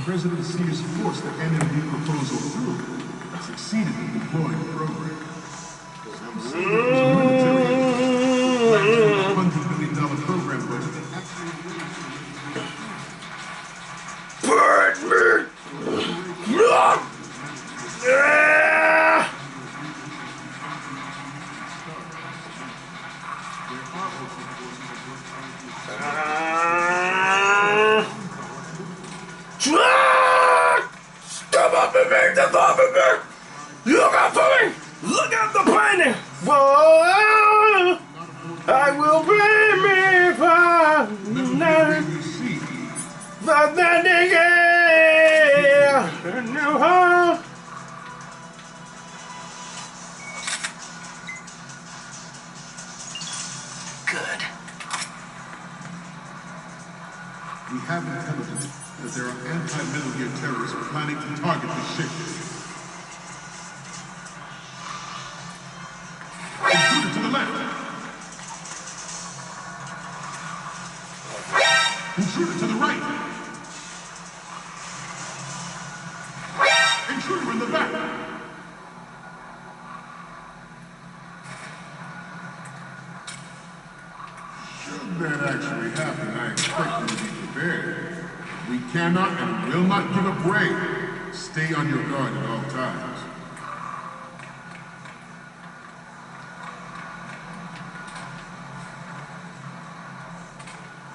President Sears forced the NMD proposal through and succeeded in deploying the program. Some say there was a military planned for a $100 million program budget that actually Come up and make the top of me! Look out for me! Look out the plane! Whoa! I will bring me for night. But then again, no harm. Good. We have intelligence that there are anti-Metal Gear terrorists planning to target the ship. Intruder to the left! Intruder to the right! Intruder in the back! Should that actually happen, I expect you to be prepared. We cannot and will not give a break. Stay on your guard at all times.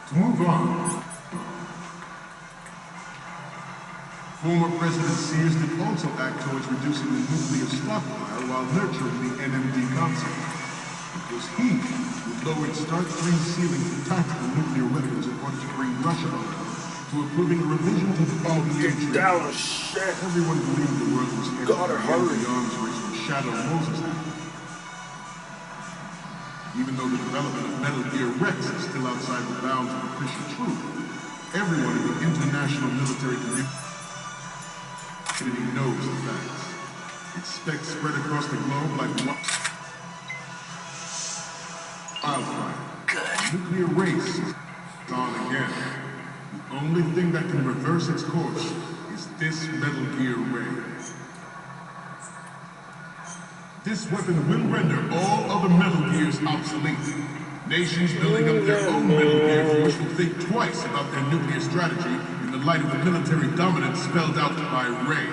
To move on, former President Sears did also act towards reducing the nuclear stockpile while nurturing the NMD concept. It was he who lowered Start 3 ceilings for tactical nuclear weapons in order to bring Russia to approving a revision to the ODA treaty. Everyone believed the world was headed for the arms race when Shadow Moses happened. Even though the development of Metal Gear Rex is still outside the bounds of official truth, everyone in the international military community knows the facts. Its specs spread across the globe like wildfire. Good. Nuclear race is on again. The only thing that can reverse its course is this Metal Gear Ray. This weapon will render all other Metal Gears obsolete. Nations building up their own Metal Gear force will think twice about their nuclear strategy in the light of the military dominance spelled out by Ray.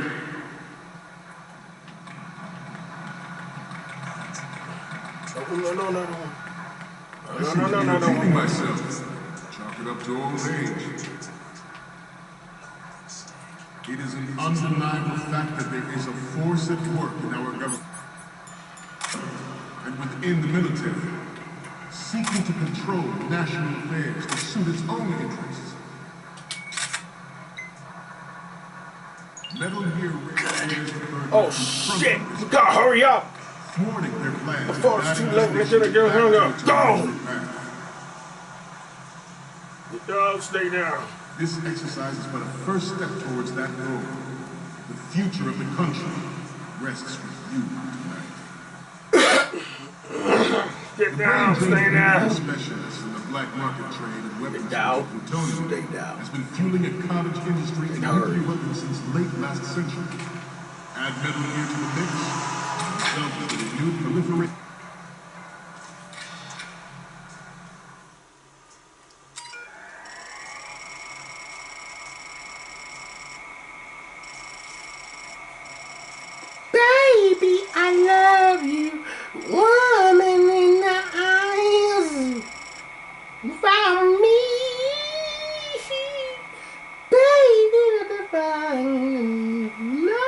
I seem to be repeating myself. Chalk it up to old age. It is an undeniable fact that there is a force at work in our government and within the military, seeking to control national affairs to suit its own interests. Metal Gear Ray. Oh shit! You gotta hurry up! Thwarting their plans. Before it's too late, they should have just hung up. Go! Y'all stay down. This exercise is but a first step towards that goal. The future of the country rests with you tonight. Get down, stay down. Specialists in the black market trade and weapons down. plutonium Stay down. has been fueling a cottage industry in nuclear weapons since late last century. Add Metal Gear to the mix, result is a renewed proliferation. Baby, I love you. Woman in the eyes. Found me. Baby, the fine. No.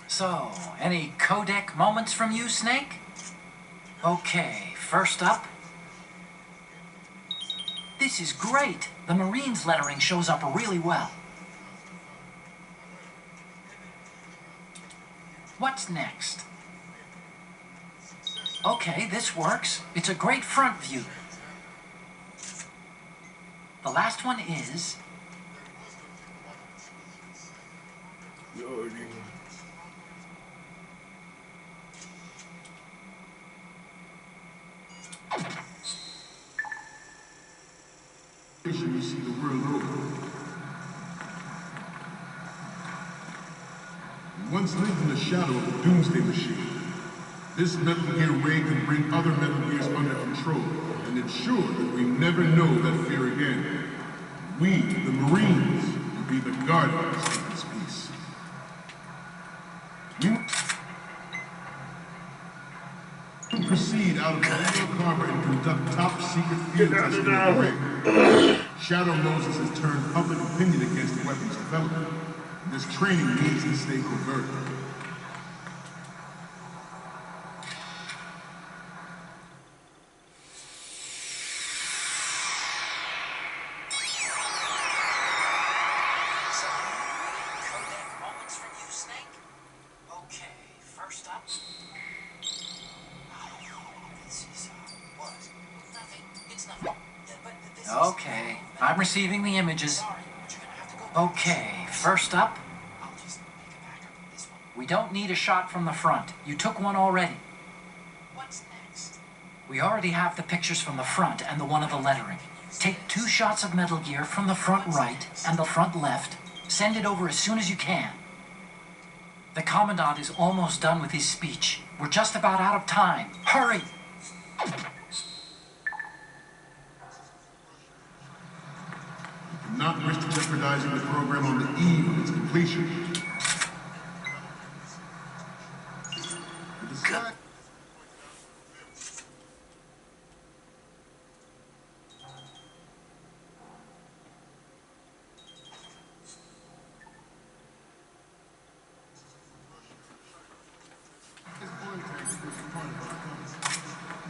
So, any codec moments from you, Snake? Okay, first up. This choice is great. The Marines lettering shows up really well. What's next? Okay, this works. It's a great front view. The last one is... You see the world over. Once lived in the shadow of the Doomsday Machine. This Metal Gear Ray can bring other Metal Gears under control and ensure that we never know that fear again. We, the Marines, will be the guardians of this peace. You proceed out of the Leo Harbor and conduct top-secret field testing of the Ray. Shadow Moses has turned public opinion against the weapon's development. This training needs to stay covert. Okay, I'm receiving the images. Okay, first up. We don't need a shot from the front. You took one already. What's next? We already have the pictures from the front and the one of the lettering. Take 2 shots of Metal Gear from the front right and the front left. Send it over as soon as you can. The Commandant is almost done with his speech. We're just about out of time. Hurry! Not risk jeopardizing the program on the eve of its completion.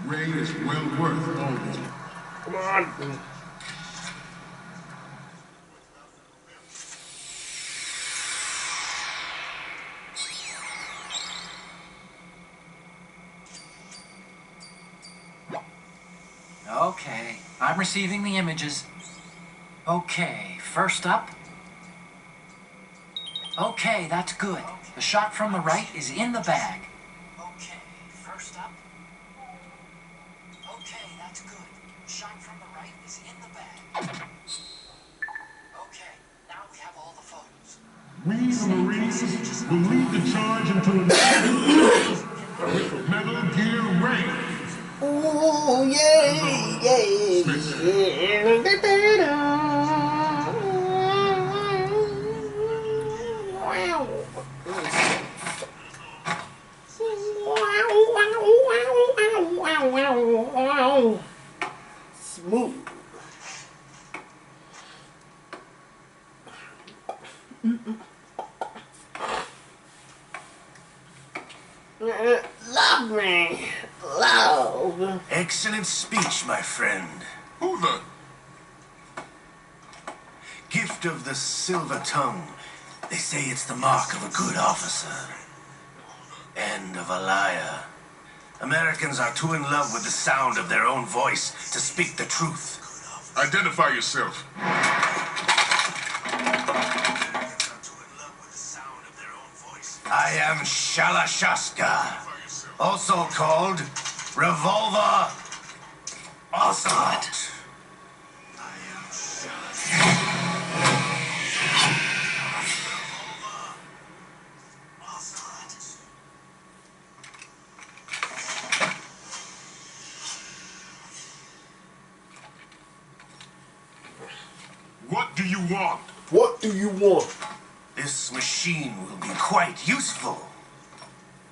Ray is well worth all this. Come on. Okay, I'm receiving the images. Okay, first up. Okay, that's good. The shot from the right is in the bag. Okay, first up. Okay, that's good. The shot from the right is in the bag. Okay, now we have all the photos. We, the Marines, will lead the charge into a with Metal Gear Ray. Ooh, yeah, Smooth. Love me. Love. Excellent speech, my friend. Who the? Gift of the silver tongue. They say it's the mark of a good officer. And of a liar. Americans are too in love with the sound of their own voice to speak the truth. Identify yourself. I am Shalashaska, also called Revolver Ocelot. What do you want? What do you want? This machine will be quite useful.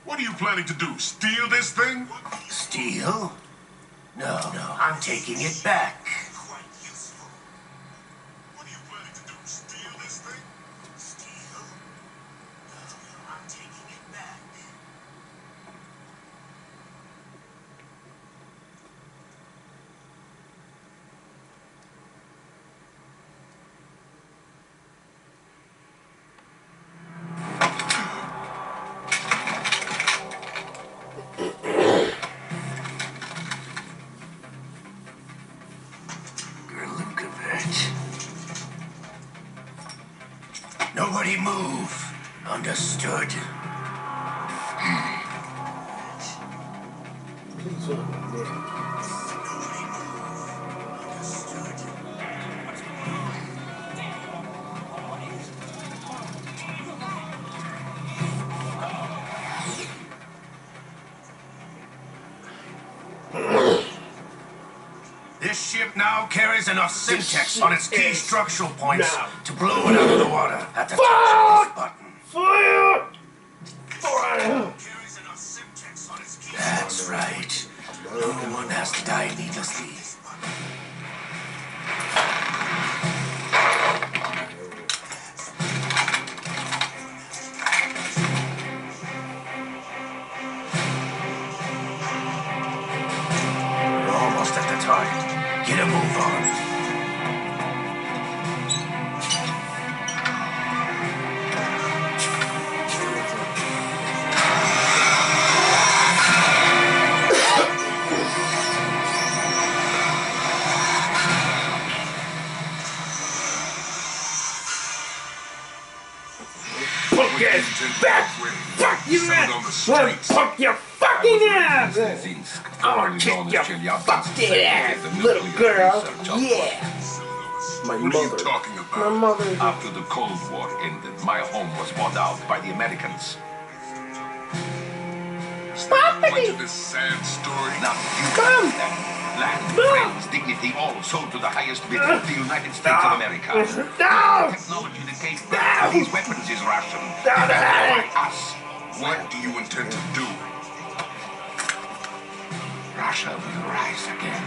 What are you planning to do? Steal this thing? Steal? No, I'm taking it back. What are you planning to do? Steal this thing? Steal? No, I'm taking it back. Nobody move. Understood? Please hold on there. This ship now carries enough syntax on its key structural points now to blow it out of the water at the touch of this button. Fire! Fire! That's right. No one has to die needlessly. We're almost at the target. Get a move on. Fuck yes! Back! Fuck you ass! Fuck your fucking ass! I'm gonna kick your fucking ass, little girl! Yeah! My What are you mother. talking My about? mother. After the Cold War ended, my home was bought out by the Americans. Stop point to this sad story. Now you Come. understand. Land, friends, dignity, all sold to the highest bidder, the United States of America. No! The technology that gave birth to these weapons is Russian. Developed by us. What do you intend to do? Russia will rise again.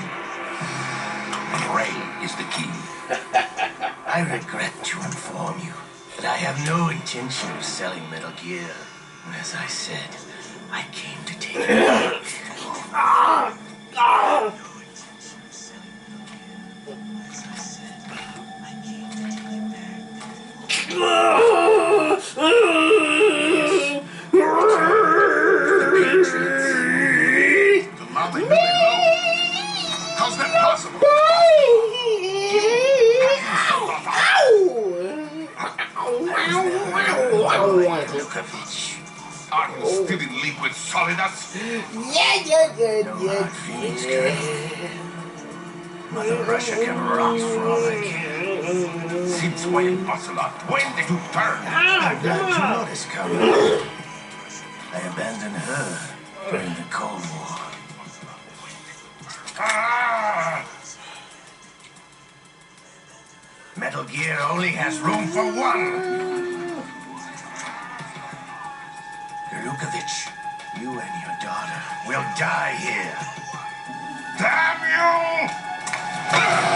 And Ray is the key. I regret to inform you that I have no intention of selling Metal Gear. As I said, I came to take it back. The Lama Huey Low? How's that possible? Lukovich. Are you still in league with Solidas? Mother Russia can rot for all I care. Since when, Ocelot? When did you turn? I'm glad you noticed, Carol. I abandoned her during the Cold War. Ah! Metal Gear only has room for one. Lukovich, you and your daughter will die here. Damn you!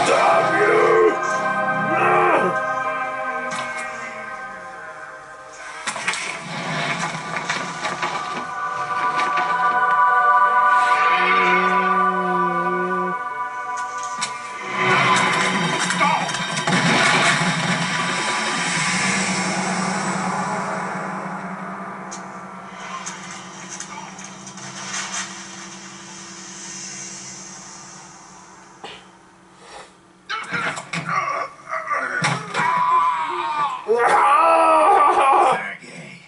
Damn you! Sergei,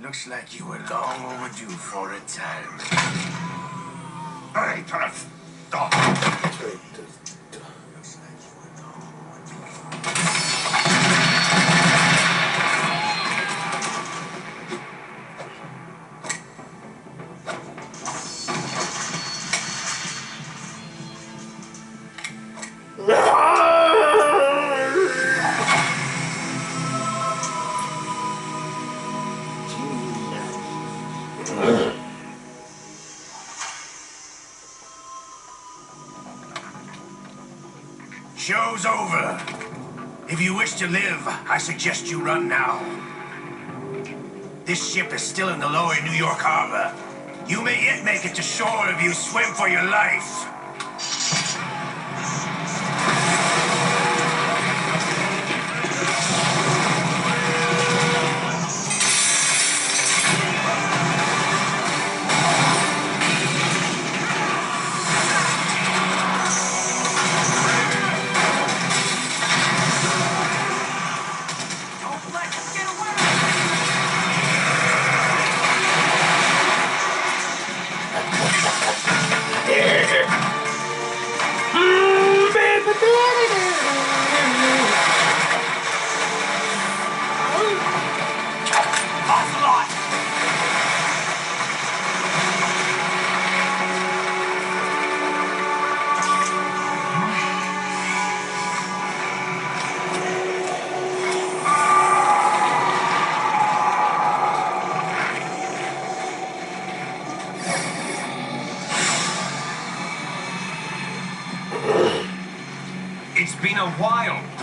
looks like you were long overdue for retirement. Traitors! Stop! Show's over. If you wish to live, I suggest you run now. This ship is still in the lower New York harbor. You may yet make it to shore if you swim for your life.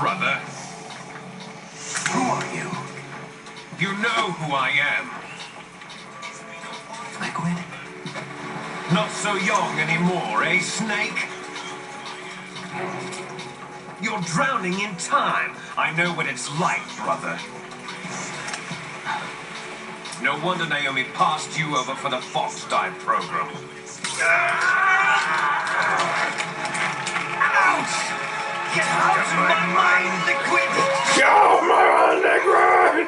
brother. Who are you? You know who I am. Liquid? Not so young anymore, eh, Snake? You're drowning in time. I know what it's like, brother. No wonder Naomi passed you over for the Fox Dive program. Ouch! Get out of my mind, Liquid! Go, my Liquid!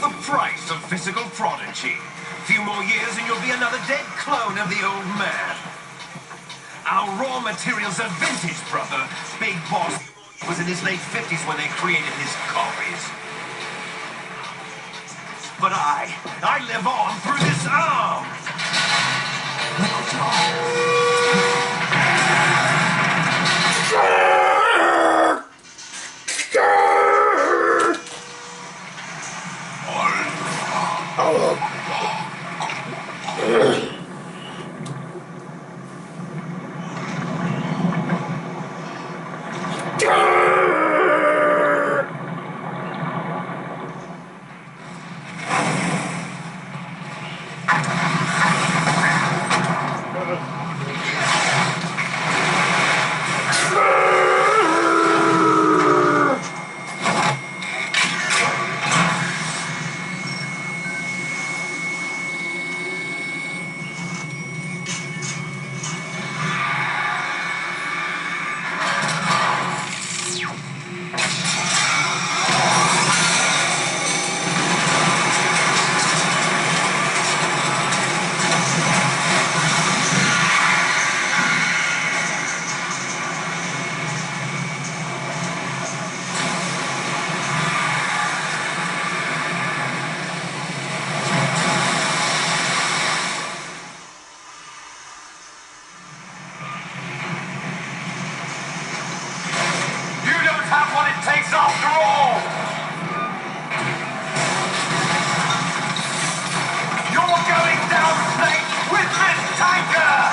The price of physical prodigy. Few more years and you'll be another dead clone of the old man. Our raw materials are vintage, brother. Big Boss was in his late 50s when they created his copies. But I live on through this arm. Liquid's takes after all! You're going down, Snake, with this tanker!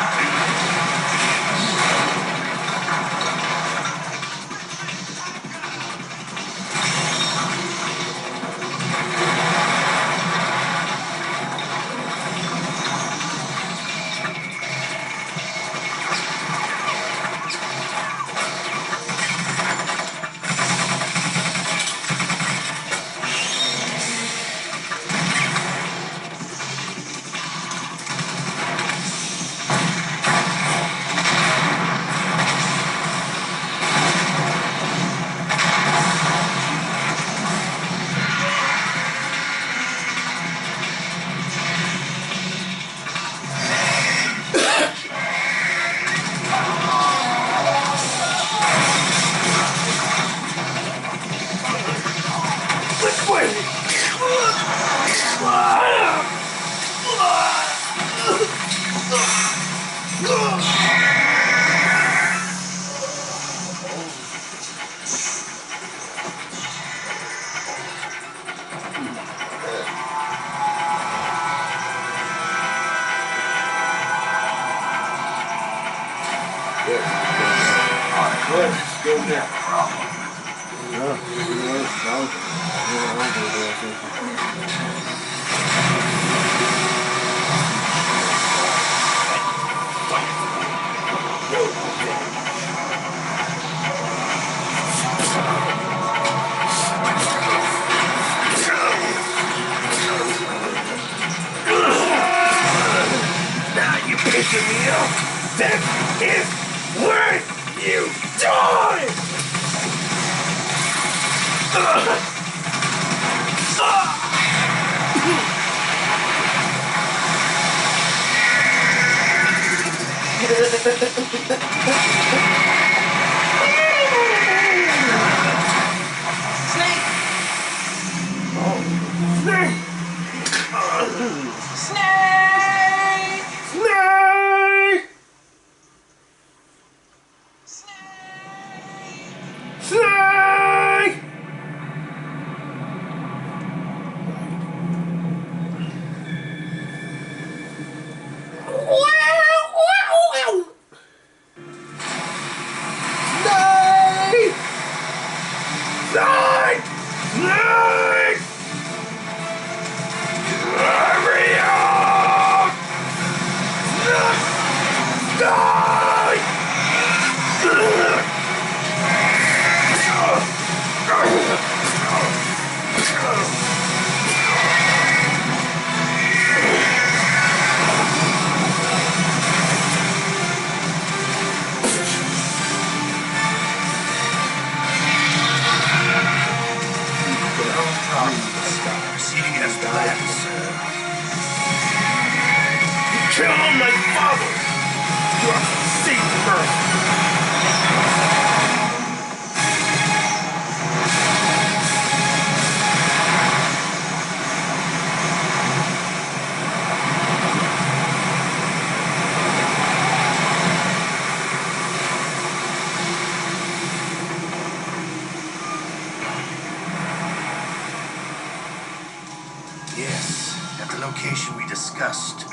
Yes, at the location we discussed.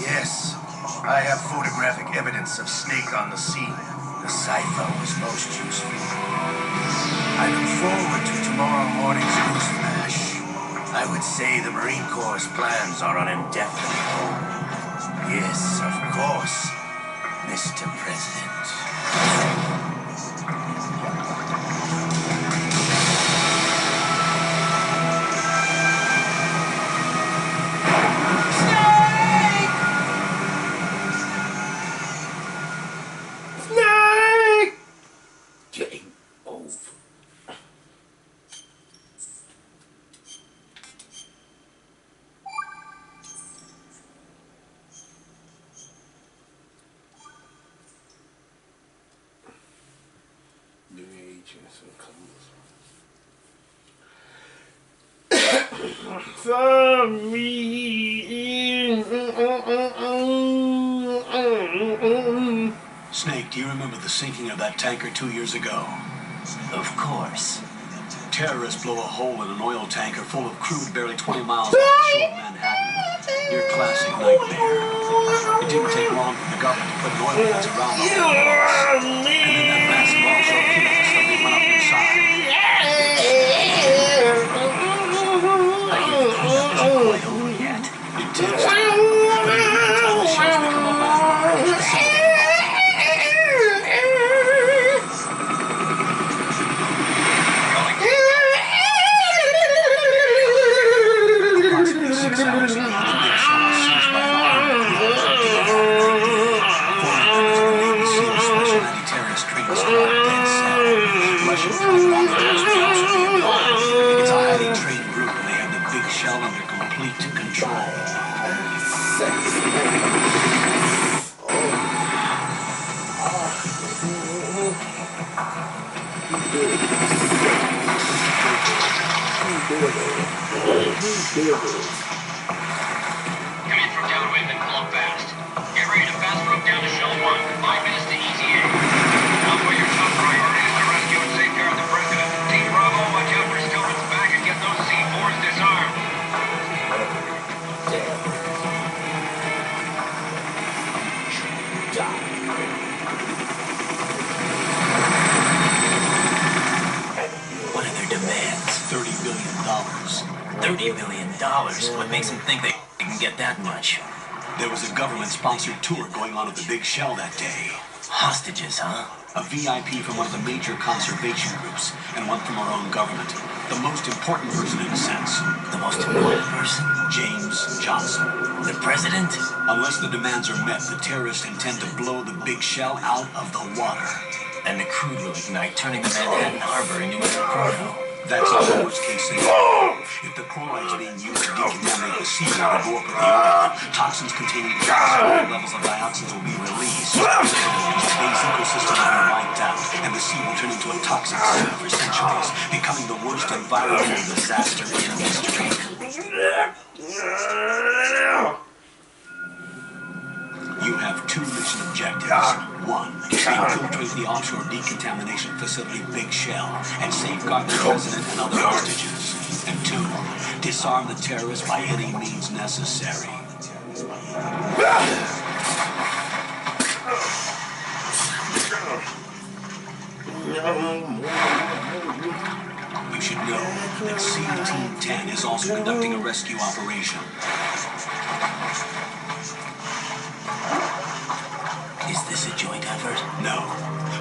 Yes, I have photographic evidence of Snake on the scene. The cipher was most useful. I look forward to tomorrow morning's news flash. I would say the Marine Corps' plans are on indefinite hold. Yes, of course, Mr. President. Snake! Game over. New agents and colors. For me. Snake, do you remember the sinking of that tanker 2 years ago? Of course. Terrorists blow a hole in an oil tanker full of crude barely 20 miles off the shore of Manhattan. Your classic nightmare. It didn't take long for the government to put an oil fence around the whole place. And then that massive offshore cable suddenly went up inside. I hear the cleanup isn't quite over yet. It takes time. But in the meantime, the shells become a landmark. It's a highly trained group and they have the big shell under complete control. Come in from downwind and pull up fast. Get ready to fast rope down to Shell 1. 5 minutes to easy A. Now for your top priority is to rescue and safeguard the president. Team Bravo, watch out for Stillman's back and get those C4s disarmed. What are their demands? $30 billion. $30 million? What makes them think they can get that much? There was a government-sponsored tour going on at the Big Shell that day. Hostages, huh? A VIP from one of the major conservation groups, and one from our own government. The most important person in a sense. The most important person? James Johnson. The president? Unless the demands are met, the terrorists intend to blow the Big Shell out of the water. And the crude will ignite, turning the Manhattan Harbor into an inferno. That's a worst-case scenario. If the chlorides being used to decontaminate the seawater go up with the oil, toxins containing high levels of dioxins will be released. The base ecosystem will be wiped out, and the sea will turn into a toxic sea for centuries, becoming the worst environmental disaster in history. You have 2 mission objectives. 1, infiltrate the offshore decontamination facility Big Shell and safeguard the president and other hostages. And 2, disarm the terrorists by any means necessary. You should know that SEAL Team 10 is also conducting a rescue operation. Is this a joint effort? No.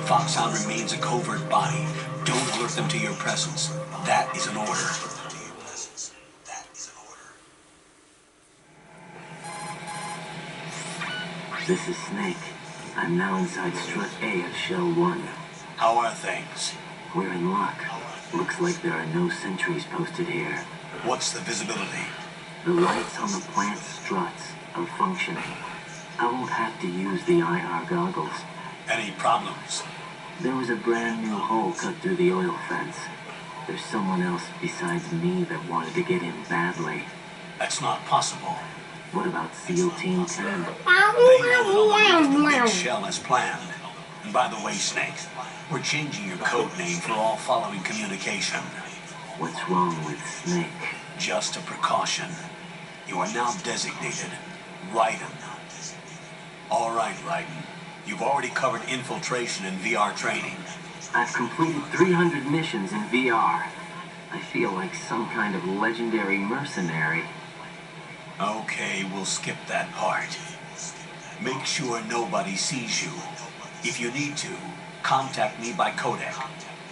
Foxhound remains a covert body. Don't alert them to your presence. That is an order. This is Snake. I'm now inside Strut A of Shell 1. How are things? We're in luck. Looks like there are no sentries posted here. What's the visibility? The lights on the plant struts are functioning. I won't have to use the IR goggles. Any problems? There was a brand new hole cut through the oil fence. There's someone else besides me that wanted to get in badly. That's not possible. What about SEAL Team 10? They know that the Big Shell as planned. And by the way, Snake, we're changing your code name for all following communication. What's wrong with Snake? Just a precaution. You are now designated Raiden. All right, Raiden. You've already covered infiltration and VR training. I've completed 300 missions in VR. I feel like some kind of legendary mercenary. Okay, we'll skip that part. Make sure nobody sees you. If you need to, contact me by codec.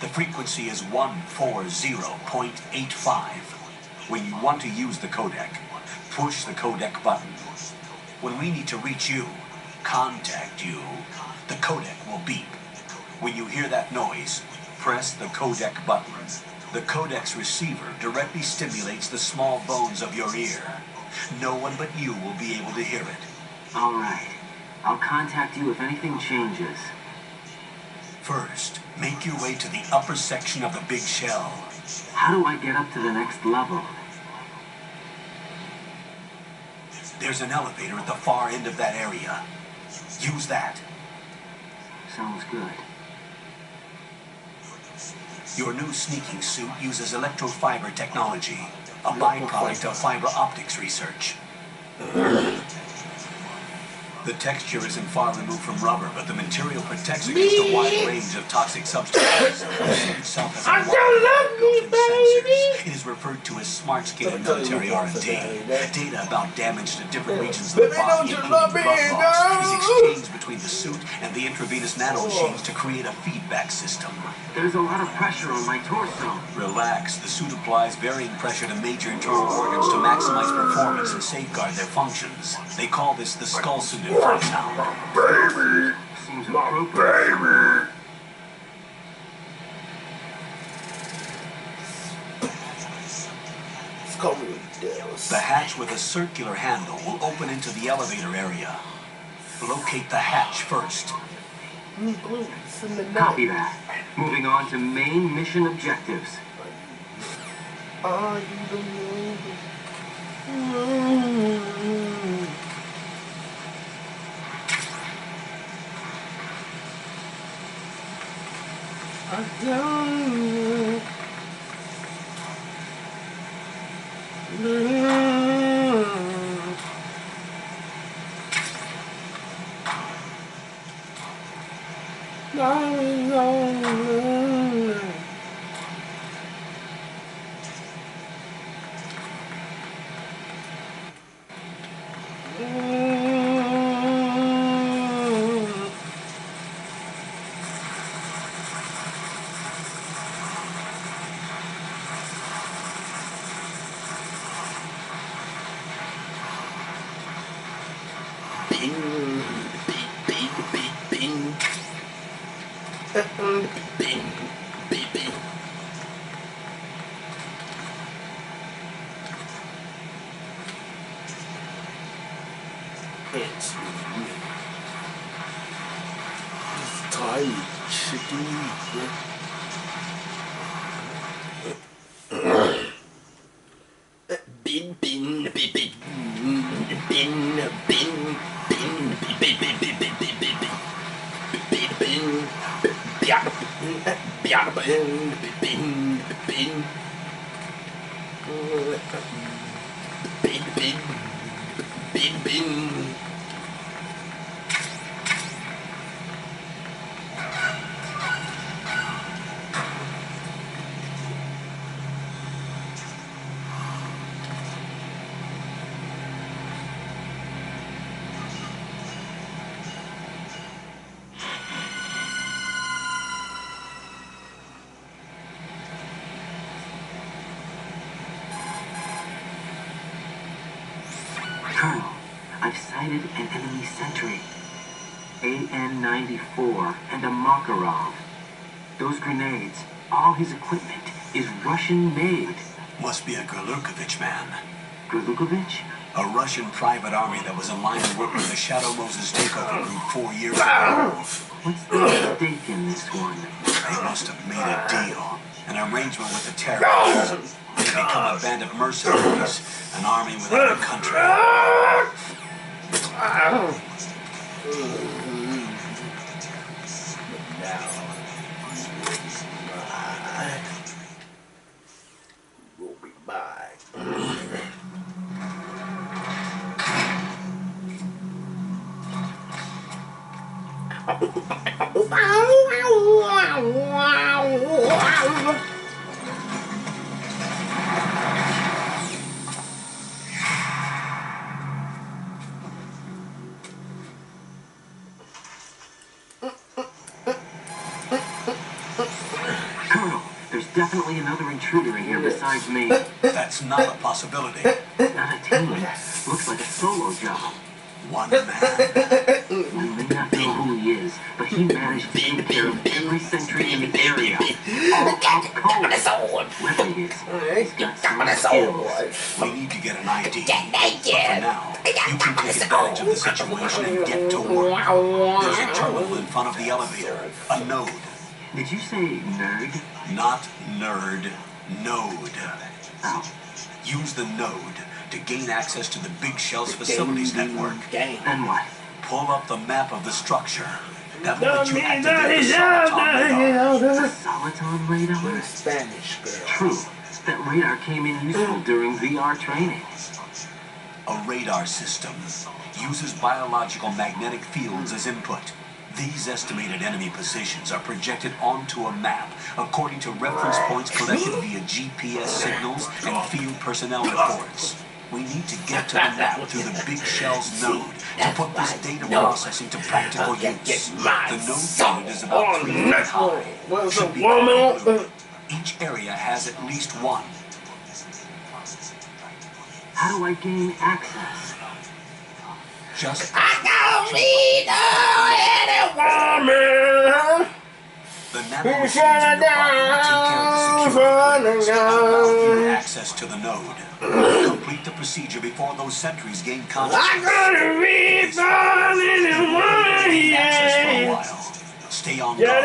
The frequency is 140.85. When you want to use the codec, push the codec button. When we need to reach you, contact you, the codec will beep. When you hear that noise, press the codec button. The codec's receiver directly stimulates the small bones of your ear. No one but you will be able to hear it. All right. I'll contact you if anything changes. First, make your way to the upper section of the big shell. How do I get up to the next level? There's an elevator at the far end of that area. Use that. Sounds good. Your new sneaking suit uses electrofiber technology, a byproduct of fiber optics research. The texture isn't far removed from rubber, but the material protects against a wide range of toxic substances. The suit itself has a wide built-in sensors. It is referred to as smart skin in military R&D. Data about damage to different regions of the body, including blood loss, is exchanged between the suit and the intravenous nanomachines to create a feedback system. There's a lot of pressure on my torso. Relax. The suit applies varying pressure to major internal organs to maximize performance and safeguard their functions. They call this the skull suit in Fighttown. Baby! Seems appropriate. Baby! The hatch with a circular handle will open into the elevator area. Locate the hatch first. Copy that. Moving on to main mission objectives. Colonel, I've sighted an enemy sentry. AN-94 and a Makarov. Those grenades, all his equipment, is Russian-made. Must be a Gurlukovich man. Gurlukovich? A Russian private army that was in line to work with the Shadow Moses takeover group 4 years ago. What's the stake in this one? They must have made a deal, an arrangement with the terrorists. They become a band of mercenaries, an army without a country. We'll be back. Colonel, there's definitely another intruder in here besides me. That's not a possibility. Not a team. Looks like a solo job. One man. You may not know who he is, but he managed to take care of every sentry in the area. All up cold. Whoever he is, he's got some skills. We need to get an ID. But for now, you can take advantage of the situation and get to work. There's a terminal in front of the elevator. A node. Did you say nerd? Not nerd. Node. Oh. Use the node to gain access to the Big Shell's facilities network. Then what? Pull up the map of the structure. That will let you activate the Soliton radar. The Soliton radar? Spanish girl. True. That radar came in useful during VR training. A radar system uses biological magnetic fields as input. These estimated enemy positions are projected onto a map according to reference points collected via GPS signals and field personnel reports. We need to get to the map through the Big Shell's node to put this data processing to practical use. The node unit is about 3 feet high. Should be blue. Each area has at least one. How do I gain access? Just the nano machines in your body will take care of the security clearance and allow you access to the node. Complete the procedure before those sentries gain consciousness. Gain access for a while. Stay on guard.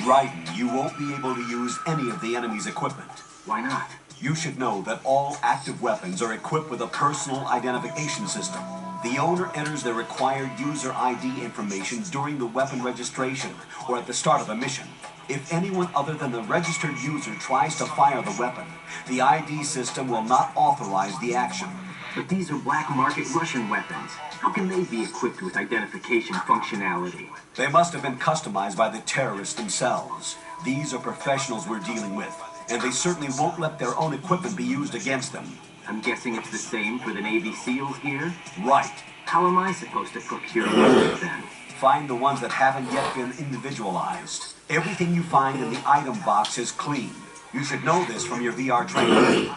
Raiden, you won't be able to use any of the enemy's equipment. Why not? You should know that all active weapons are equipped with a personal identification system. The owner enters their required user ID information during the weapon registration or at the start of a mission. If anyone other than the registered user tries to fire the weapon, the ID system will not authorize the action. But these are black market Russian weapons. How can they be equipped with identification functionality? They must have been customized by the terrorists themselves. These are professionals we're dealing with, and they certainly won't let their own equipment be used against them. I'm guessing it's the same for the Navy SEALs gear? Right. How am I supposed to procure weapons then? Find the ones that haven't yet been individualized. Everything you find in the item box is clean. You should know this from your VR training.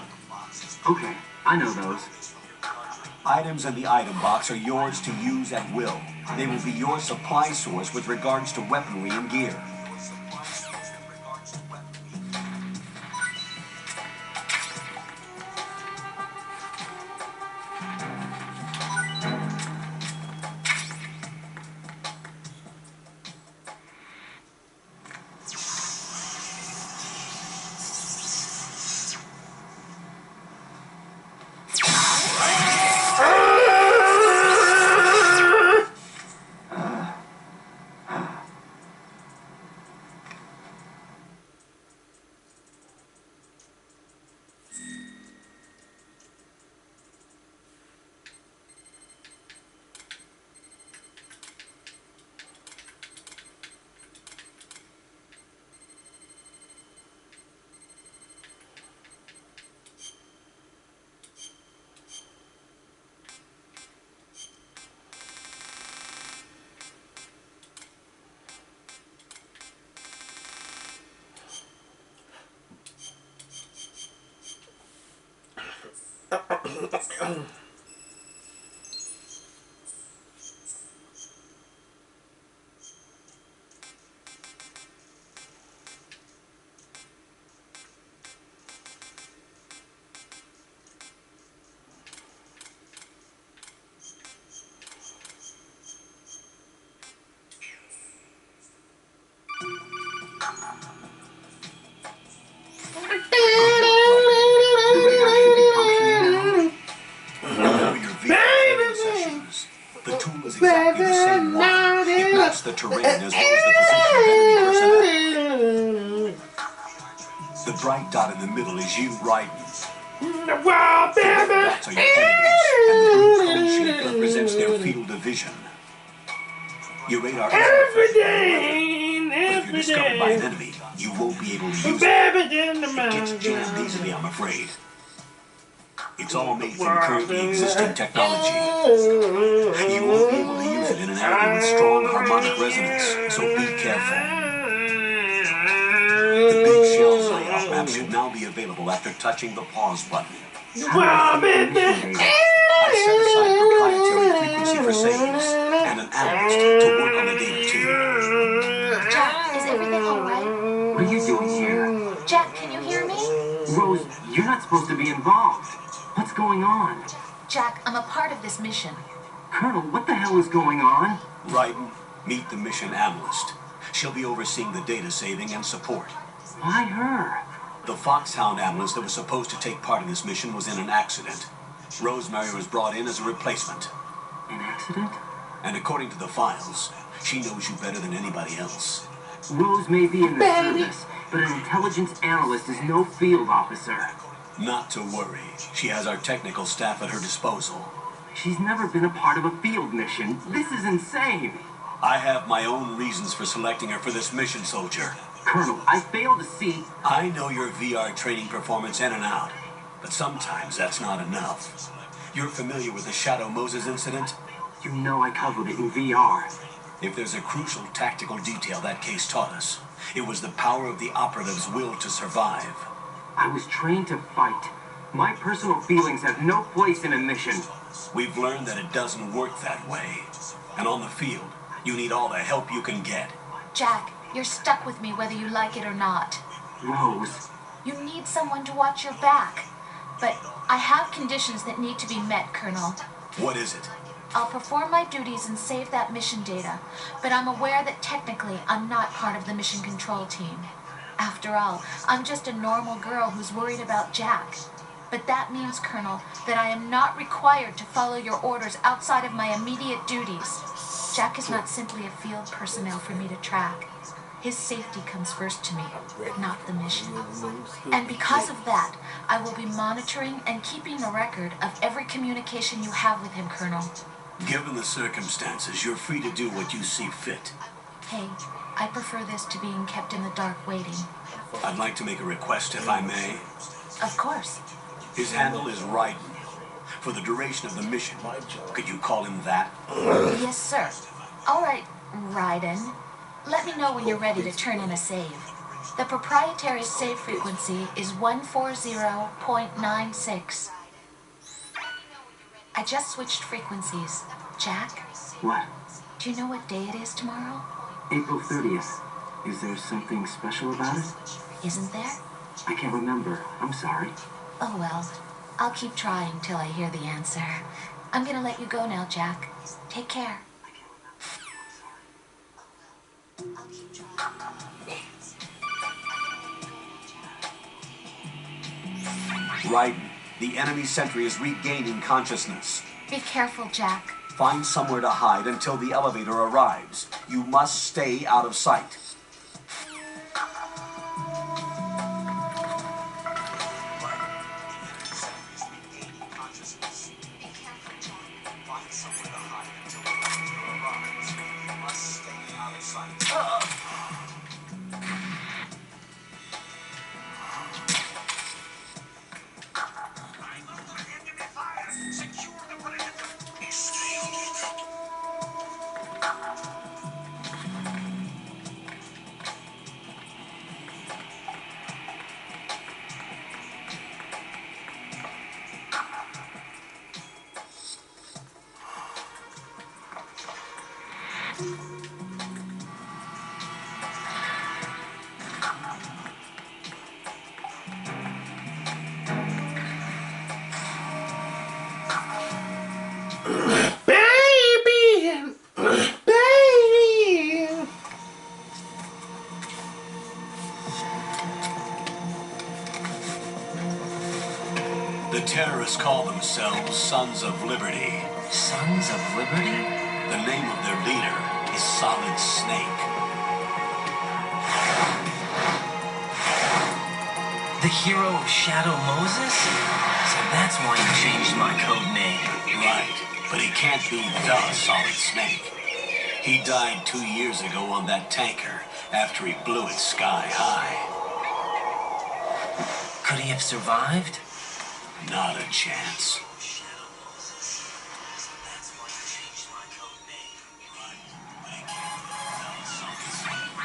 Okay, I know those. Items in the item box are yours to use at will. They will be your supply source with regards to weaponry and gear. assess the terrain as well as the position of enemy personnel. The bright dot in the middle is you, Raiden. Wow, The red baby! dots are your enemies, and the blue cone shape represents their field of vision. Your radar isn't Everything, but if you're discovered by an enemy, you won't be able to use it. It gets jammed easily, I'm afraid. It's all made from currently existing technology. You won't be able to use it in an area with strong harmonic resonance, so be careful. The big shell's layout map should now be available after touching the pause button. Wow, baby! I set aside proprietary frequency for saves and an analyst to work on the data too. Jack, is everything all right? What are you doing here? Jack, can you hear me? Rose, you're not supposed to be involved. What's going on? Jack, I'm a part of this mission. Colonel, what the hell is going on? Raiden, meet the mission analyst. She'll be overseeing the data saving and support. Why her? The Foxhound analyst that was supposed to take part in this mission was in an accident. Rosemary was brought in as a replacement. An accident? And according to the files, she knows you better than anybody else. Rose may be in the service, but an intelligence analyst is no field officer. Not to worry. She has our technical staff at her disposal. She's never been a part of a field mission. This is insane. I have my own reasons for selecting her for this mission, soldier. Colonel, I fail to see... I know your VR training performance in and out, but sometimes that's not enough. You're familiar with the Shadow Moses incident? You know I covered it in VR. If there's a crucial tactical detail that case taught us, it was the power of the operative's will to survive. I was trained to fight. My personal feelings have no place in a mission. We've learned that it doesn't work that way. And on the field, you need all the help you can get. Jack, you're stuck with me whether you like it or not. Rose. You need someone to watch your back. But I have conditions that need to be met, Colonel. What is it? I'll perform my duties and save that mission data, but I'm aware that technically I'm not part of the mission control team. After all, I'm just a normal girl who's worried about Jack. But that means, Colonel, that I am not required to follow your orders outside of my immediate duties. Jack is not simply a field personnel for me to track. His safety comes first to me, not the mission. And because of that, I will be monitoring and keeping a record of every communication you have with him, Colonel. Given the circumstances, you're free to do what you see fit. Hey, I prefer this to being kept in the dark waiting. I'd like to make a request, if I may. Of course. His handle is Raiden. For the duration of the mission, could you call him that? Yes, sir. All right, Raiden. Let me know when you're ready to turn in a save. The proprietary save frequency is 140.96. I just switched frequencies. Jack, What? do you know what day it is tomorrow? April 30th. Is there something special about it? Isn't there? I can't remember. I'm sorry. Oh well, I'll keep trying till I hear the answer. I'm gonna let you go now, Jack. Take care. Raiden, the enemy sentry is regaining consciousness. Be careful, Jack. Find somewhere to hide until the elevator arrives. You must stay out of sight. The terrorists call themselves Sons of Liberty. Sons of Liberty? The name of their leader, is Solid Snake. The hero of Shadow Moses? So that's why you changed my code name. Right, but he can't be the Solid Snake. He died 2 years ago on that tanker after he blew it sky high. Could he have survived? Not a chance.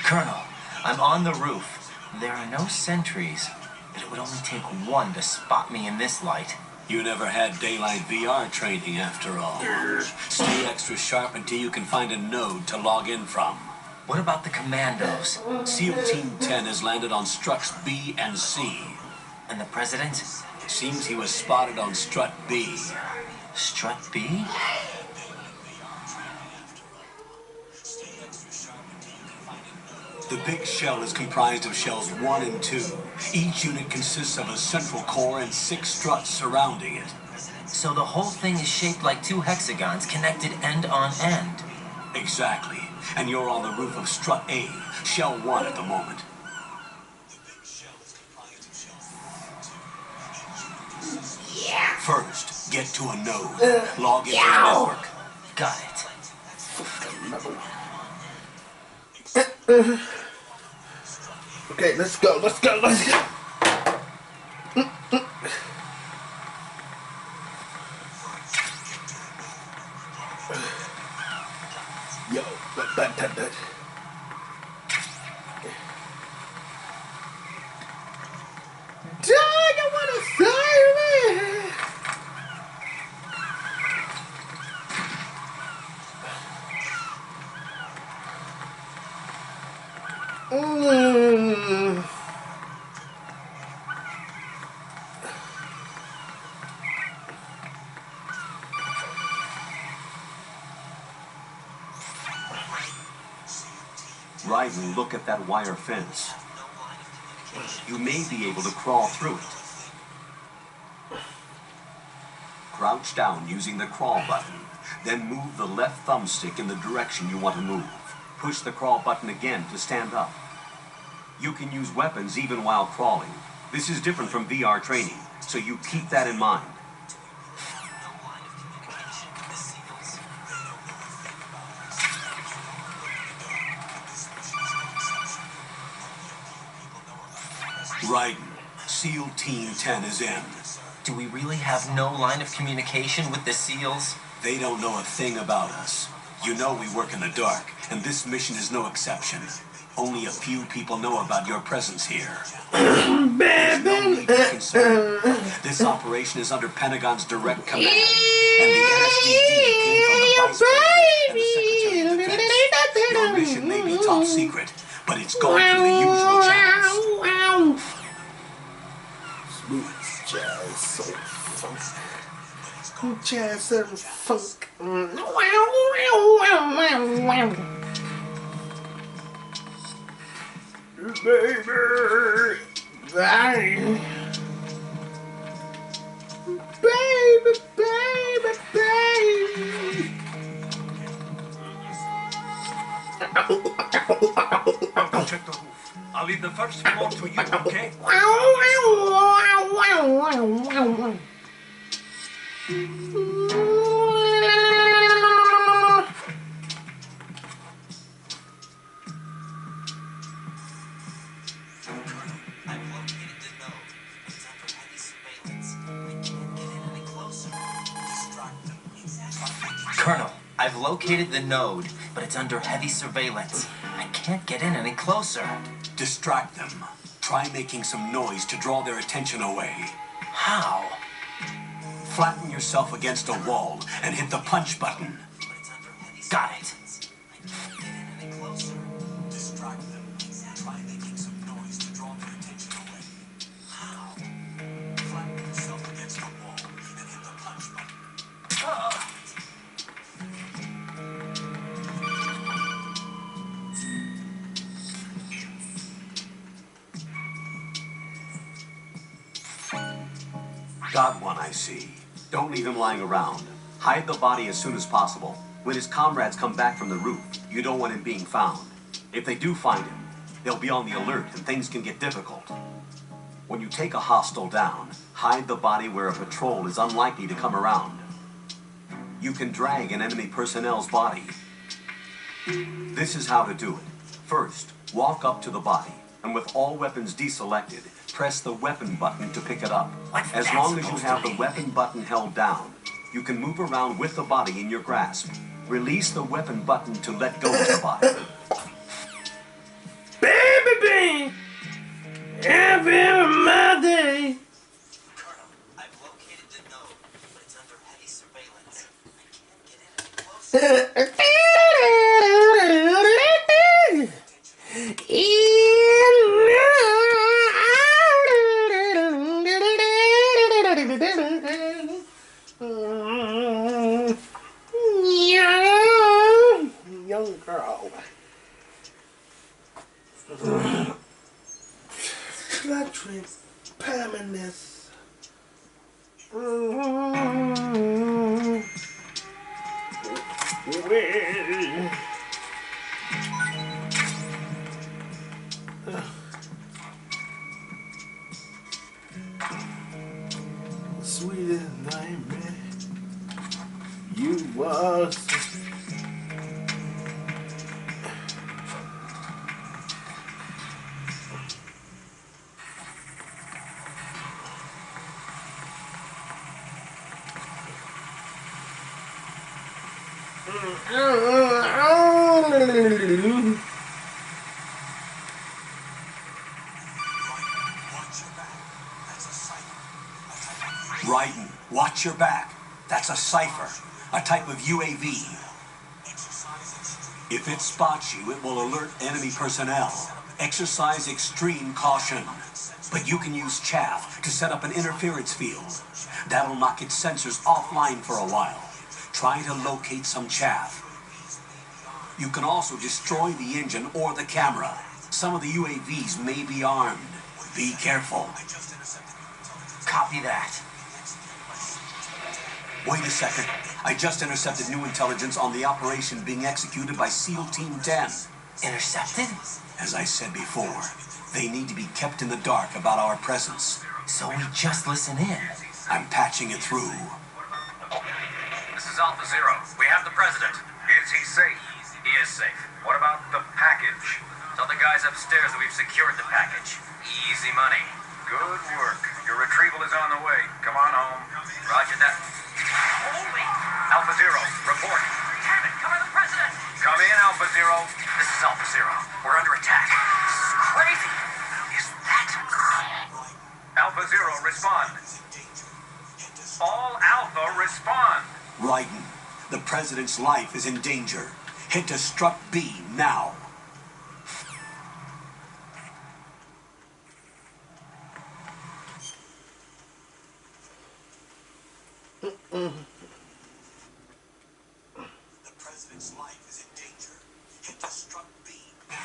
Colonel, I'm on the roof. There are no sentries, but it would only take one to spot me in this light. You never had daylight VR training after all. Stay extra sharp until you can find a node to log in from. What about the commandos? SEAL Team 10 has landed on struts B and C. And the president? Seems he was spotted on strut B. Strut B? The big shell is comprised of shells 1 and 2. Each unit consists of a central core and 6 struts surrounding it. So the whole thing is shaped like 2 hexagons connected end on end. Exactly. And you're on the roof of strut A, shell 1 at the moment. First, get to a node. Log into the network. Got it. Okay, let's go. Yo, that. Dad, you wanna save me? Ryden, look at that wire fence. You may be able to crawl through it. Crouch down using the crawl button. Then move the left thumbstick in the direction you want to move. Push the crawl button again to stand up. You can use weapons even while crawling. This is different from VR training, so you keep that in mind. Ryden, SEAL Team 10 is in. Do we really have no line of communication with the SEALs? They don't know a thing about us. You know we work in the dark, and this mission is no exception. Only a few people know about your presence here. There's no need to be concerned. This operation is under Pentagon's direct command, and the NSDD came from the Vice President and the Secretary of Defense. Your mission may be top secret, but it's going through the usual channels. Smooth jazz, soul funk. Jazz and funk. Baby, I'll go check the roof. I'll leave the first floor to you, okay? Colonel, I've located the node, but it's under heavy surveillance. I can't get in any closer. Distract them. Try making some noise to draw their attention away. How? Flatten yourself against a wall and hit the punch button. Got it. Distract them. Try making some noise to draw their attention away. How? Flatten yourself against a wall and hit the punch button. Got one, I see. Don't leave him lying around. Hide the body as soon as possible. When his comrades come back from the roof, You don't want him being found. If they do find him, they'll be on the alert and things can get difficult. When you take a hostile down, hide the body where a patrol is unlikely to come around. You can drag an enemy personnel's body. This is how to do it. First, walk up to the body, and with all weapons deselected, press the weapon button to pick it up. As long as you have the weapon button held down, you can move around with the body in your grasp. Release the weapon button to let go of the body. Baby, every my day. Colonel, I've located the node, but it's under heavy surveillance. I can't get in close. Young girl. Electric permanence. Sweetest nightmare you was. Raiden, watch your back. That's a cipher, a type of UAV. If it spots you, it will alert enemy personnel. Exercise extreme caution. But you can use chaff to set up an interference field. That'll knock its sensors offline for a while. Try to locate some chaff. You can also destroy the engine or the camera. Some of the UAVs may be armed. Be careful. Copy that. Wait a second. I just intercepted new intelligence on the operation being executed by SEAL Team 10. Intercepted? As I said before, they need to be kept in the dark about our presence. So we just listen in. I'm patching it through. This is Alpha Zero. We have the president. Is he safe? He is safe. What about the package? Tell the guys upstairs that we've secured the package. Easy money. Good work. Your retrieval is on the way. Come on home. Roger that. Holy! Alpha Zero, report. Damn it, cover the president! Come in, Alpha Zero. This is Alpha Zero. We're under attack. This is crazy. Is that... Alpha Zero, respond. All Alpha, respond. Raiden, the president's life is in danger. Head to Struck B now. Mm-mm. The president's life is in danger. Head to Struck B now.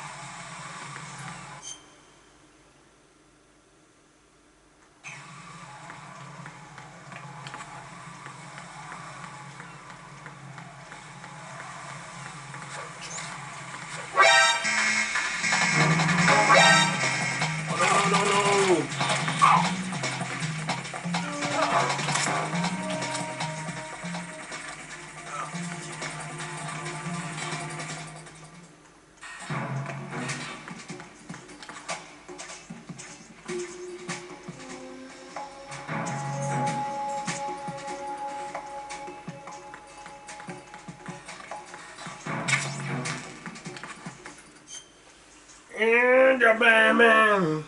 And the Batman,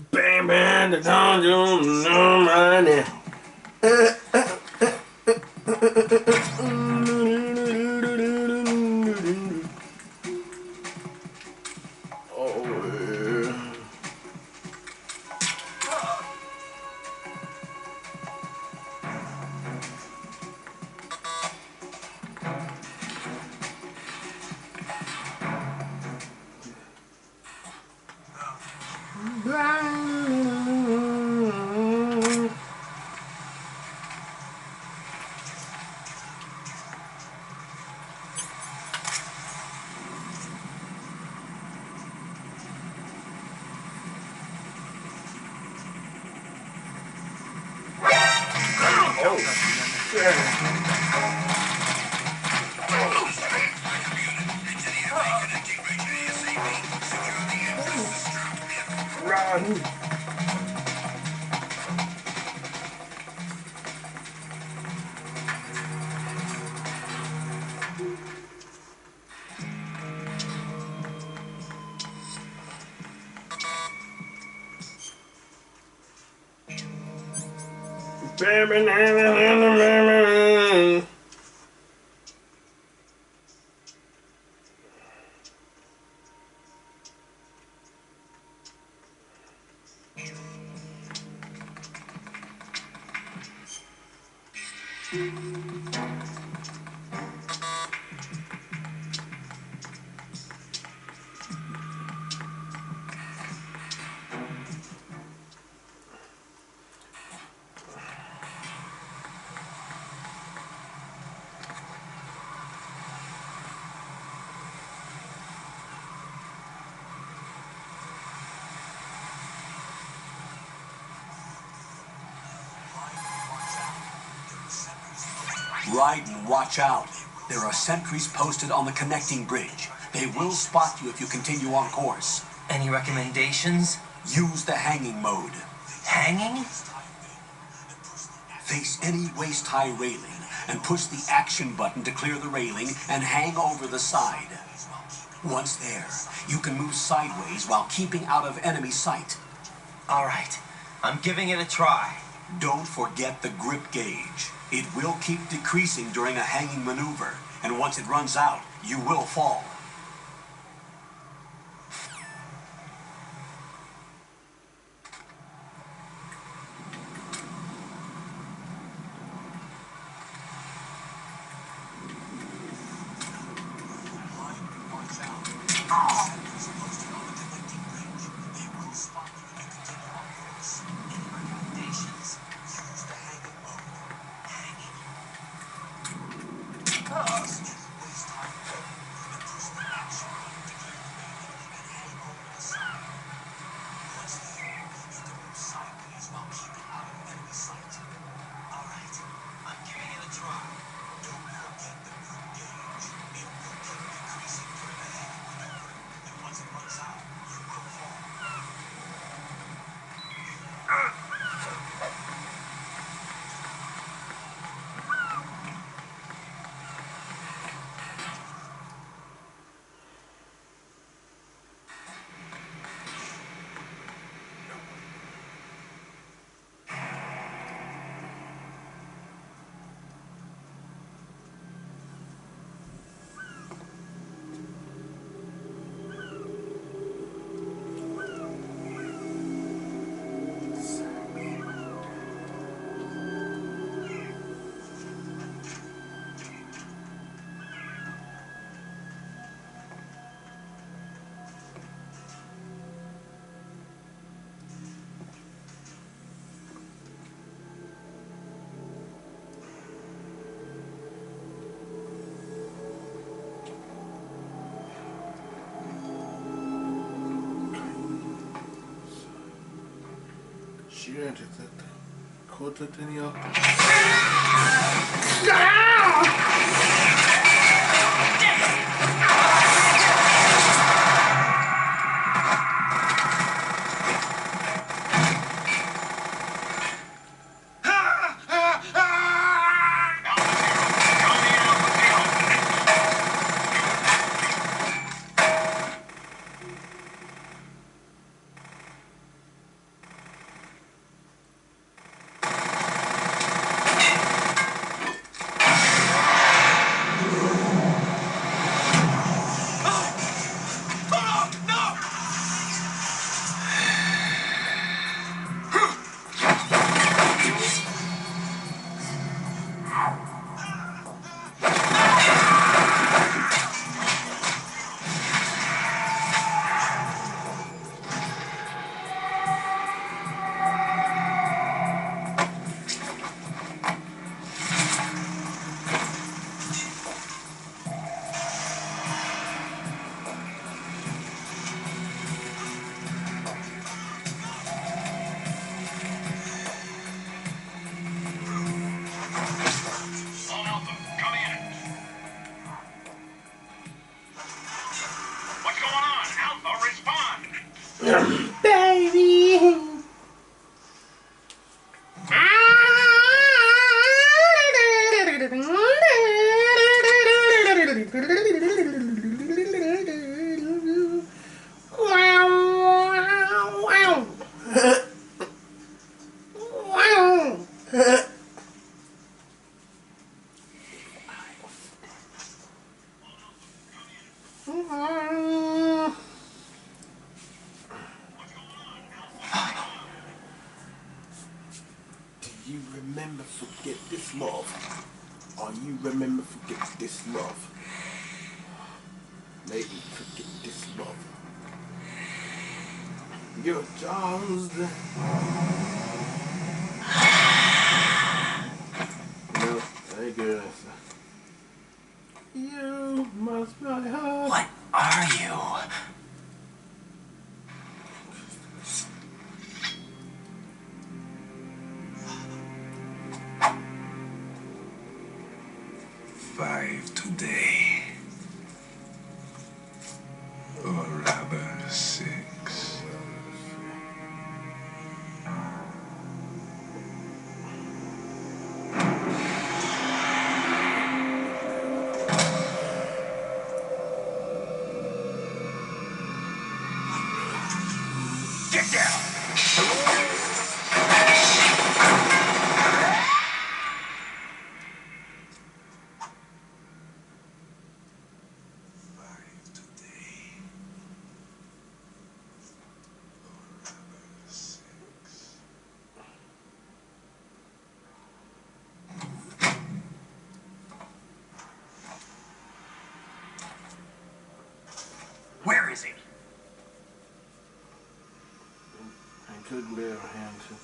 Batman, the conjure, no money. Run! Raiden, watch out. There are sentries posted on the connecting bridge. They will spot you if you continue on course. Any recommendations? Use the hanging mode. Hanging? Face any waist-high railing and push the action button to clear the railing and hang over the side. Once there, you can move sideways while keeping out of enemy sight. All right, I'm giving it a try. Don't forget the grip gauge. It will keep decreasing during a hanging maneuver, and once it runs out, you will fall. You remember forget this love? Or you remember forget this love? Maybe forget this love. Your job's no, I ain't good answer. You must not have. What are you? Five today, or rather 6. Get down! Where is he? I couldn't bear a hand to.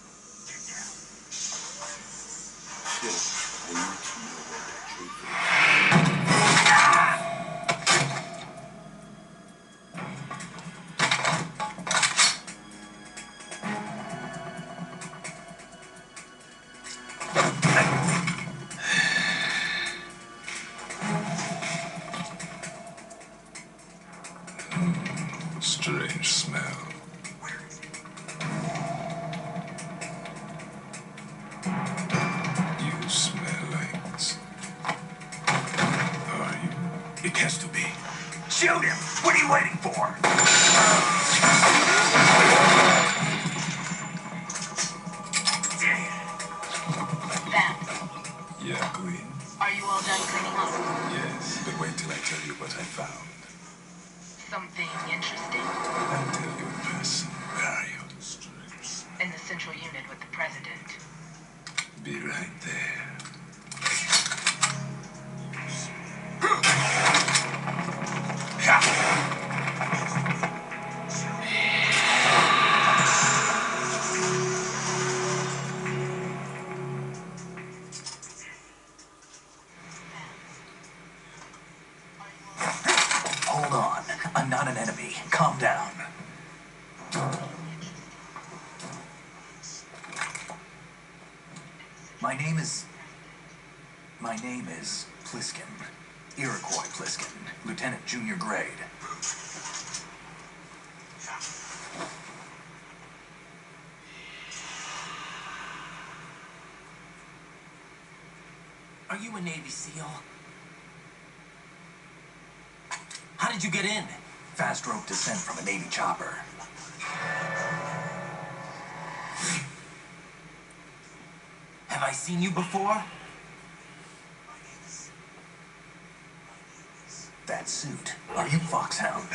Shit, I need to know what the truth is. Strange smell. You smell like... Are you? It has to be. Shoot him! What are you waiting for? Yeah, Queen. Are you all done cleaning up? Yes, but wait till I tell you what I found. Something interesting? I'll tell you in person. Where are you? In the central unit with the president. Be right there. Hold on. I'm not an enemy. Calm down. My name is Pliskin. Iroquois Pliskin. Lieutenant junior grade. Are you a Navy SEAL? How did you get in? Fast rope descent from a Navy chopper. Have I seen you before? That suit. Are you Foxhound?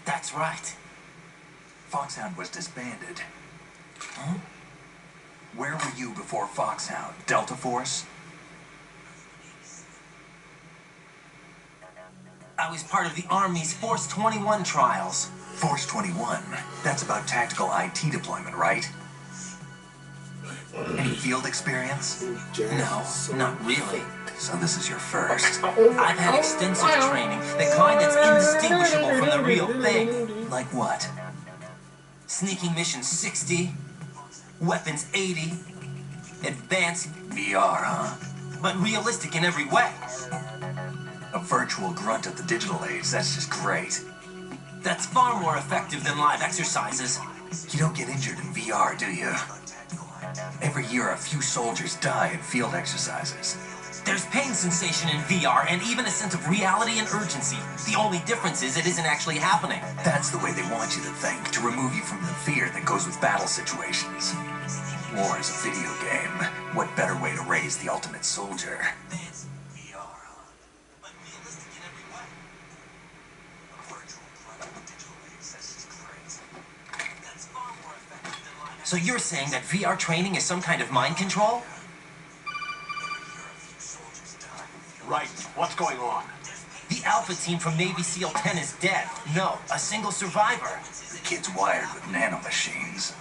That's right. Foxhound was disbanded. Huh? Where were you before Foxhound? Delta Force? I was part of the Army's Force 21 trials. Force 21? That's about tactical IT deployment, right? Any field experience? No, not really. So this is your first. I've had extensive training, the kind that's indistinguishable from the real thing. Like what? Sneaking mission 60, weapons 80, advanced VR, huh? But realistic in every way. A virtual grunt of the digital age, that's just great. That's far more effective than live exercises. You don't get injured in VR, do you? Every year a few soldiers die in field exercises. There's pain sensation in VR and even a sense of reality and urgency. The only difference is it isn't actually happening. That's the way they want you to think, to remove you from the fear that goes with battle situations. War is a video game. What better way to raise the ultimate soldier? So you're saying that VR training is some kind of mind control? Right. What's going on? The Alpha team from Navy SEAL 10 is dead. No, a single survivor. The kid's wired with nanomachines.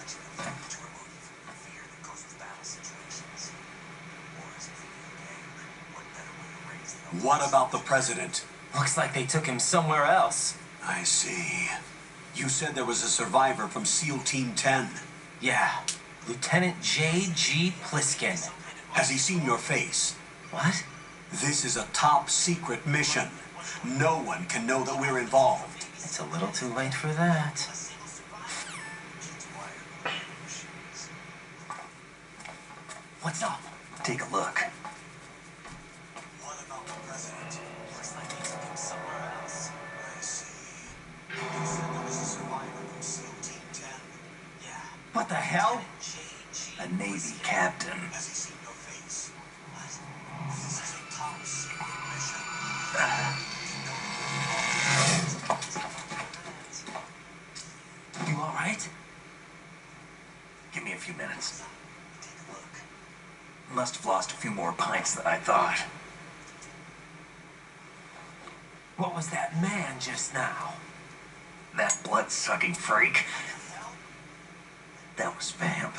What about the president? Looks like they took him somewhere else. I see. You said there was a survivor from SEAL Team 10. Yeah, Lieutenant J.G. Pliskin. Has he seen your face? What? This is a top secret mission. No one can know that we're involved. It's a little too late for that. What's up? Take a look. What about the president? Looks like they took him somewhere else. I see. You said there was a survivor from SEAL Team 10. Yeah. What the hell? A Navy captain. Has he seen your face? This is a top secret mission. You all right? Give me a few minutes. Take a look. Must have lost a few more pints than I thought. What was that man just now? That blood-sucking freak. That was Vamp.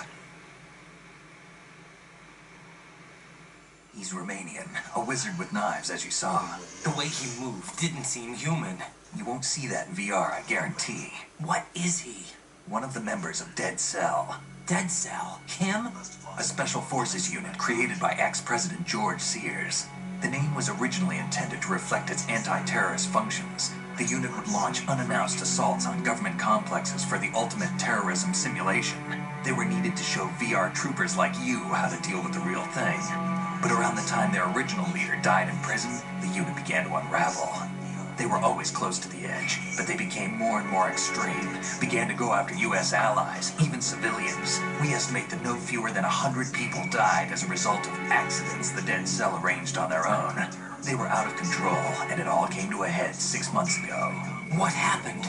He's Romanian, a wizard with knives, as you saw. The way he moved didn't seem human. You won't see that in VR, I guarantee. What is he? One of the members of Dead Cell. Dead Cell? Him? A special forces unit created by ex-President George Sears. The name was originally intended to reflect its anti-terrorist functions. The unit would launch unannounced assaults on government complexes for the ultimate terrorism simulation. They were needed to show VR troopers like you how to deal with the real thing. But around the time their original leader died in prison, the unit began to unravel. They were always close to the edge, but they became more and more extreme, began to go after U.S. allies, even civilians. We estimate that no fewer than 100 people died as a result of accidents the Dead Cell arranged on their own. They were out of control, and it all came to a head 6 months ago. What happened?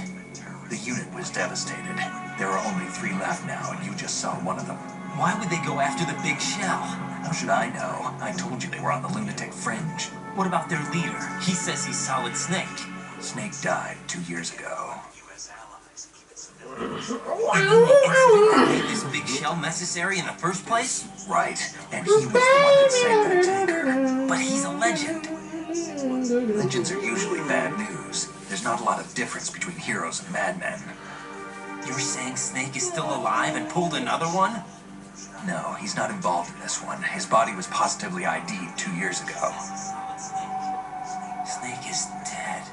The unit was devastated. There are only 3 left now, and you just saw one of them. Why would they go after the big shell? How should I know? I told you they were on the lunatic fringe. What about their leader? He says he's Solid Snake. Snake died 2 years ago. Made this big shell necessary in the first place? Right, and he was the one that sank that tanker. But he's a legend. Legends are usually bad news. There's not a lot of difference between heroes and madmen. You're saying Snake is still alive and pulled another one? No, he's not involved in this one. His body was positively ID'd 2 years ago. Snake is dead.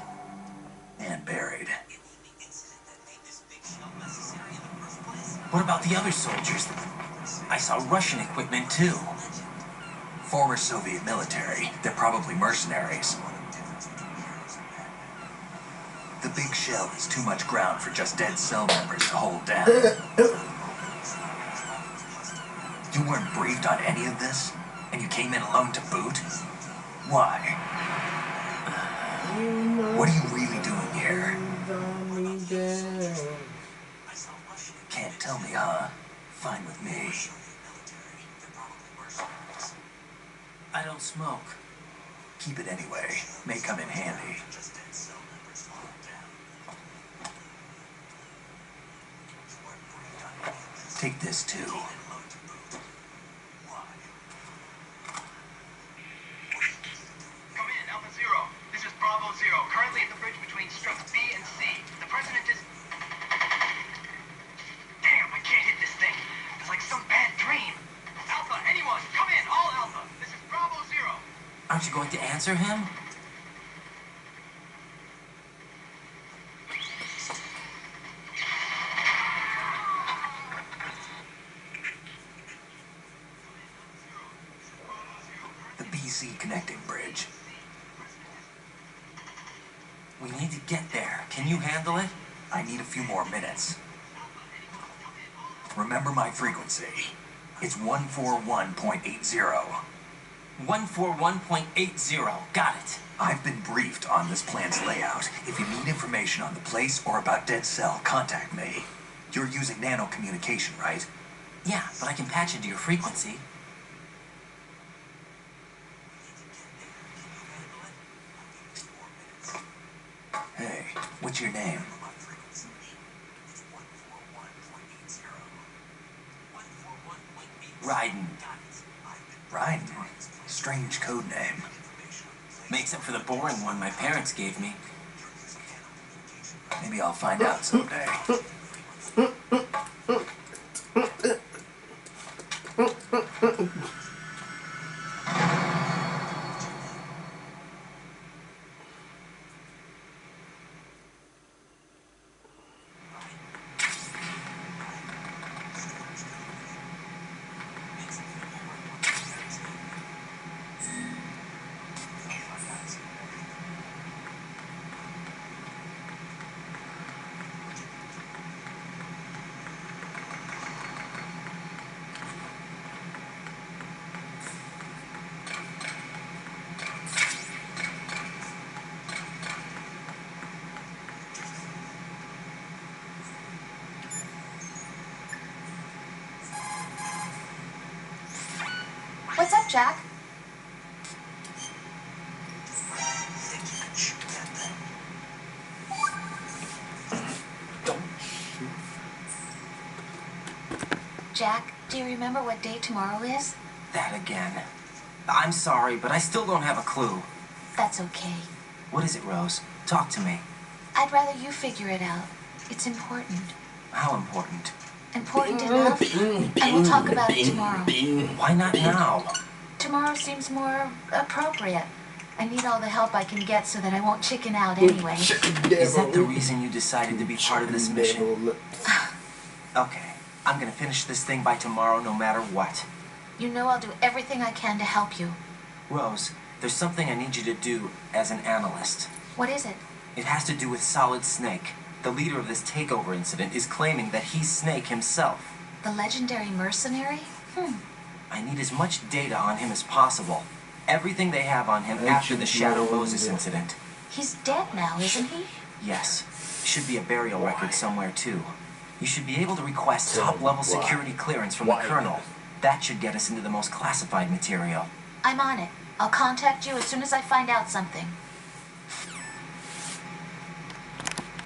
And buried. What about the other soldiers? I saw Russian equipment too. Former Soviet military. They're probably mercenaries. The big shell is too much ground for just Dead Cell members to hold down. You weren't briefed on any of this? And you came in alone to boot? Why? What are you really doing here? Can't tell me, huh? Fine with me. I don't smoke. Keep it anyway. May come in handy. Take this too. Come in, Alpha Zero. This is Bravo Zero. Currently at the bridge between struts B and C. The president is... Damn, I can't hit this thing. It's like some bad dream. Alpha, anyone, come in, all Alpha. This is Bravo Zero. Aren't you going to answer him? The PC connecting bridge. We need to get there. Can you handle it? I need a few more minutes. Remember my frequency. It's 141.80. 141.80. Got it. I've been briefed on this plan's layout. If you need information on the place or about Dead Cell, contact me. You're using nano communication, right? Yeah, but I can patch into your frequency. Hey, what's your name? Ryden. Ryden. Strange code name. Makes up for the boring one my parents gave me. Maybe I'll find out someday. What's up, Jack? Jack, do you remember what day tomorrow is? That again. I'm sorry, but I still don't have a clue. That's okay. What is it, Rose? Talk to me. I'd rather you figure it out. It's important. How important? Important enough, and we'll talk about it tomorrow. Why not now? Tomorrow seems more appropriate. I need all the help I can get so that I won't chicken out anyway. Is that the reason you decided to be part of this mission? Okay, I'm gonna finish this thing by tomorrow no matter what. You know I'll do everything I can to help you. Rose, there's something I need you to do as an analyst. What is it? It has to do with Solid Snake. The leader of this takeover incident is claiming that he's Snake himself. The legendary mercenary? I need as much data on him as possible. Everything they have on him after the Shadow Moses incident. He's dead now, isn't he? Yes. Should be a burial record somewhere, too. You should be able to request top-level security clearance from the Colonel. That should get us into the most classified material. I'm on it. I'll contact you as soon as I find out something.